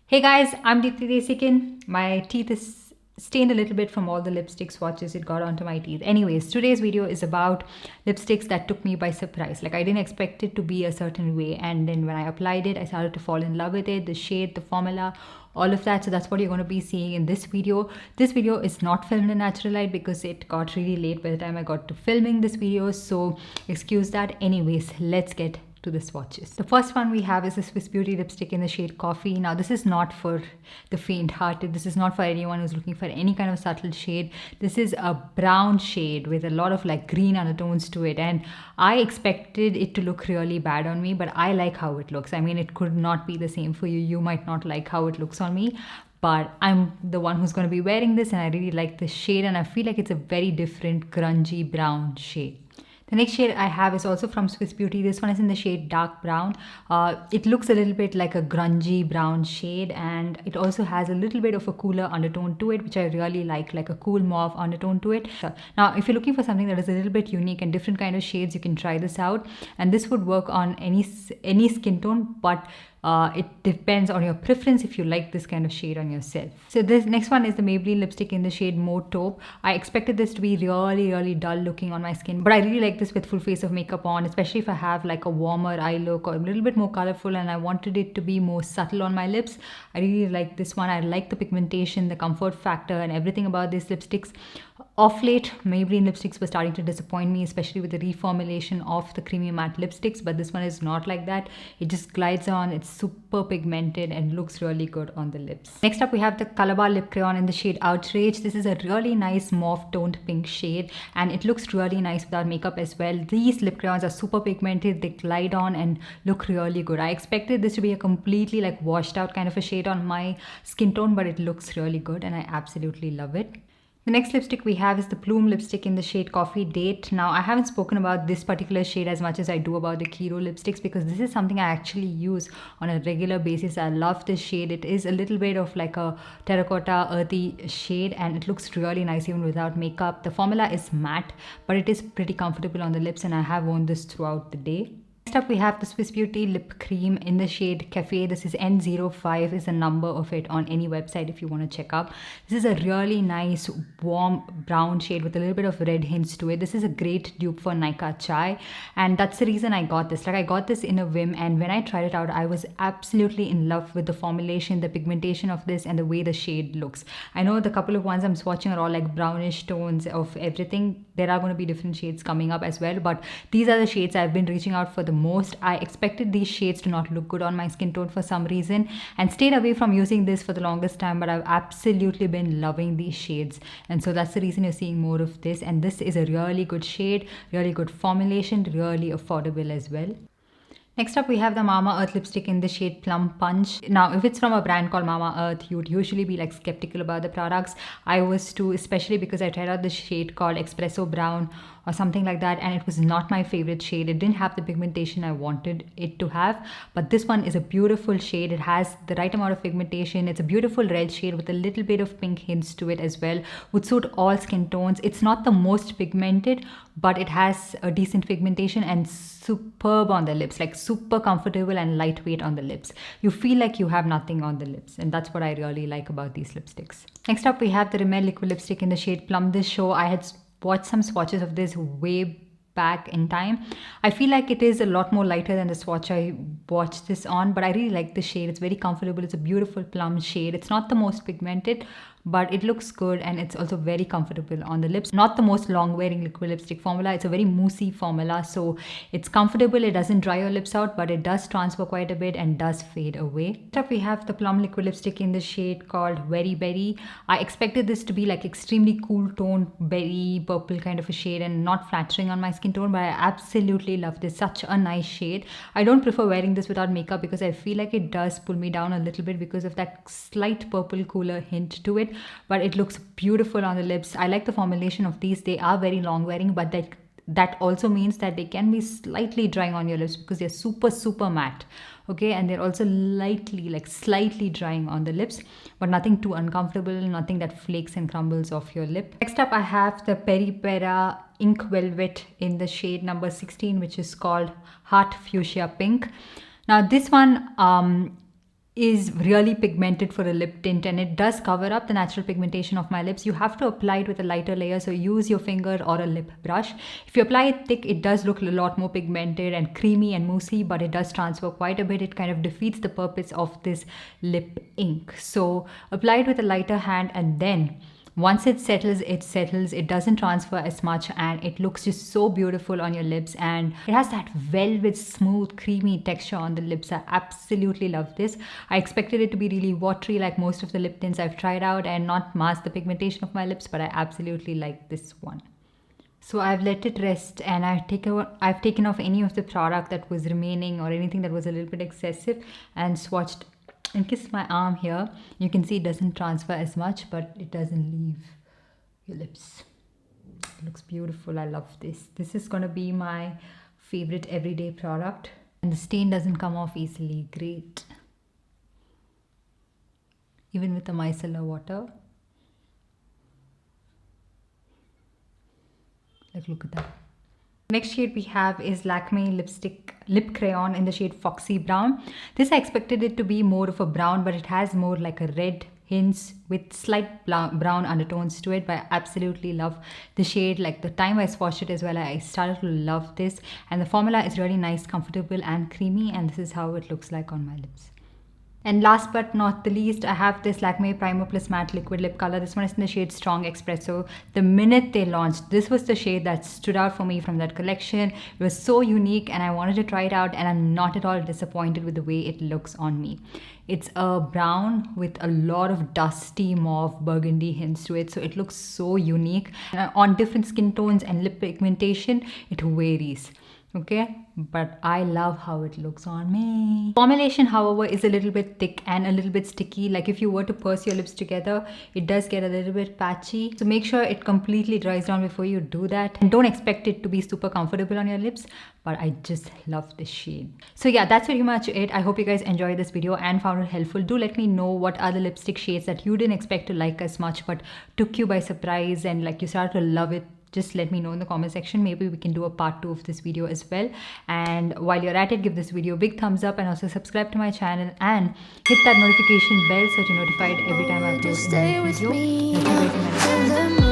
Hey guys, I'm Deepthi Desikan. My teeth is stained a little bit from all the lipstick swatches it got onto my teeth. Anyways, today's video is about lipsticks that took me by surprise. Like I didn't expect it to be a certain way, and then when I applied it, I started to fall in love with it, the shade, the formula, all of that. So that's what you're going to be seeing in this video. This video is not filmed in natural light because it got really late by the time I got to filming this video. So excuse that. Anyways, let's get to the swatches. The first one we have is a Swiss Beauty lipstick in the shade Coffee. Now this is not for the faint-hearted. This is not for anyone who's looking for any kind of subtle shade. This is a brown shade with a lot of like green undertones to it, and I expected it to look really bad on me, but I like how it looks. I mean, it could not be the same for you. You might not like how it looks on me, but I'm the one who's going to be wearing this, and I really like this shade, and I feel like it's a very different grungy brown shade. The next shade I have is also from Swiss Beauty. This one is in the shade Dark Brown. It looks a little bit like a grungy brown shade, and it also has a little bit of a cooler undertone to it, which I really like a cool mauve undertone to it. So, now, if you're looking for something that is a little bit unique and different kind of shades, you can try this out. And this would work on any skin tone, but it depends on your preference if you like this kind of shade on yourself. So this next one is the Maybelline lipstick in the shade Mauve Taupe. I expected this to be really dull looking on my skin, but I really like this with full face of makeup on, especially if I have like a warmer eye look or a little bit more colorful and I wanted it to be more subtle on my lips. I really like this one. I like the pigmentation, the comfort factor, and everything about these lipsticks. Off late, Maybelline lipsticks were starting to disappoint me, especially with the reformulation of the creamy matte lipsticks, but this one is not like that. It just glides on, it's super pigmented and looks really good on the lips. Next up, we have the Calabar lip crayon in the shade Outrage. This is a really nice mauve toned pink shade, and it looks really nice without makeup as well. These lip crayons are super pigmented, they glide on and look really good. I expected this to be a completely like washed out kind of a shade on my skin tone, but it looks really good and I absolutely love it. The next lipstick we have is the Plume lipstick in the shade Coffee Date. Now, I haven't spoken about this particular shade as much as I do about the Kiro lipsticks because this is something I actually use on a regular basis. I love this shade. It is a little bit of like a terracotta earthy shade, and it looks really nice even without makeup. The formula is matte, but it is pretty comfortable on the lips, and I have worn this throughout the day. Next up, we have the Swiss Beauty lip cream in the shade Cafe. This is N05 is the number of it on any website if you want to check out. This is a really nice warm brown shade with a little bit of red hints to it. This is a great dupe for Nykaa Chai, and that's the reason I got this. Like I got this in a whim, and when I tried it out, I was absolutely in love with the formulation, the pigmentation of this, and the way the shade looks. I know the couple of ones I'm swatching are all like brownish tones of everything. There are going to be different shades coming up as well, but these are the shades I've been reaching out for the most. I expected these shades to not look good on my skin tone for some reason and stayed away from using this for the longest time, but I've absolutely been loving these shades, and so that's the reason you're seeing more of this. And this is a really good shade, really good formulation, really affordable as well. Next up, we have the Mamaearth lipstick in the shade Plum Punch. Now, if it's from a brand called Mamaearth, you would usually be like skeptical about the products. I was too, especially because I tried out the shade called Espresso Brown or something like that, and it was not my favorite shade. It didn't have the pigmentation I wanted it to have, but this one is a beautiful shade. It has the right amount of pigmentation. It's a beautiful red shade with a little bit of pink hints to it as well. Would suit all skin tones. It's not the most pigmented, but it has a decent pigmentation and superb on the lips, like super comfortable and lightweight on the lips. You feel like you have nothing on the lips, and that's what I really like about these lipsticks. Next up, we have the Rimmel liquid lipstick in the shade Plum. This show I had watched some swatches of this way back in time. I feel like it is a lot more lighter than the swatch I watched this on, but I really like the shade. It's very comfortable. It's a beautiful plum shade. It's not the most pigmented, but it looks good, and it's also very comfortable on the lips. Not the most long wearing liquid lipstick formula. It's a very moussey formula, so it's comfortable. It doesn't dry your lips out, but it does transfer quite a bit and does fade away. Next up, we have the plum liquid lipstick in the shade called Very Berry. I expected this to be like extremely cool toned berry purple kind of a shade and not flattering on my skin tone, but I absolutely love this. Such a nice shade. I don't prefer wearing this without makeup because I feel like it does pull me down a little bit because of that slight purple cooler hint to it, but it looks beautiful on the lips. I like the formulation of these. They are very long wearing, but that also means that they can be slightly drying on your lips because they're super matte. Okay, and they're also slightly drying on the lips, but nothing too uncomfortable, nothing that flakes and crumbles off your lip. Next up, I have the Peri Pera Ink Velvet in the shade number 16, which is called Heart Fuchsia Pink. Now this one is really pigmented for a lip tint, and it does cover up the natural pigmentation of my lips. You have to apply it with a lighter layer, so use your finger or a lip brush. If you apply it thick, it does look a lot more pigmented and creamy and moussey, but it does transfer quite a bit. It kind of defeats the purpose of this lip ink. So apply it with a lighter hand, and then once it settles, it doesn't transfer as much, and it looks just so beautiful on your lips, and it has that velvet smooth creamy texture on the lips. I absolutely love this. I expected it to be really watery like most of the lip tints I've tried out and not mask the pigmentation of my lips, but I absolutely like this one. So I've let it rest, and I've taken off any of the product that was remaining or anything that was a little bit excessive, and swatched and kissed my arm here. You can see it doesn't transfer as much, but it doesn't leave your lips. It looks beautiful. I love this. This is gonna be my favorite everyday product, and the stain doesn't come off easily. Great. Even with the micellar water. Like, look at that. Next shade we have is Lakme lip crayon in the shade Foxy Brown. This I expected it to be more of a brown, but it has more like a red hints with slight brown undertones to it. But I absolutely love the shade. Like, the time I swatched it as well, I started to love this, and the formula is really nice, comfortable and creamy, and this is how it looks like on my lips. And last but not the least, I have this Lakme Primer Plus Matte Liquid Lip Color. This one is in the shade Strong Espresso. The minute they launched, this was the shade that stood out for me from that collection. It was so unique, and I wanted to try it out, and I'm not at all disappointed with the way it looks on me. It's a brown with a lot of dusty mauve burgundy hints to it, so it looks so unique. On different skin tones and lip pigmentation, it varies. Okay, but I love how it looks on me. Formulation, however, is a little bit thick and a little bit sticky. Like, if you were to purse your lips together, it does get a little bit patchy. So make sure it completely dries down before you do that, and don't expect it to be super comfortable on your lips, but I just love this shade. So yeah, that's pretty much it. I hope you guys enjoyed this video and found it helpful. Do let me know what are the lipstick shades that you didn't expect to like as much but took you by surprise, and like you started to love it. Just let me know in the comment section. Maybe we can do a part 2 of this video as well. And while you're at it, give this video a big thumbs up, and also subscribe to my channel and hit that notification bell so you're notified every time I upload a new video.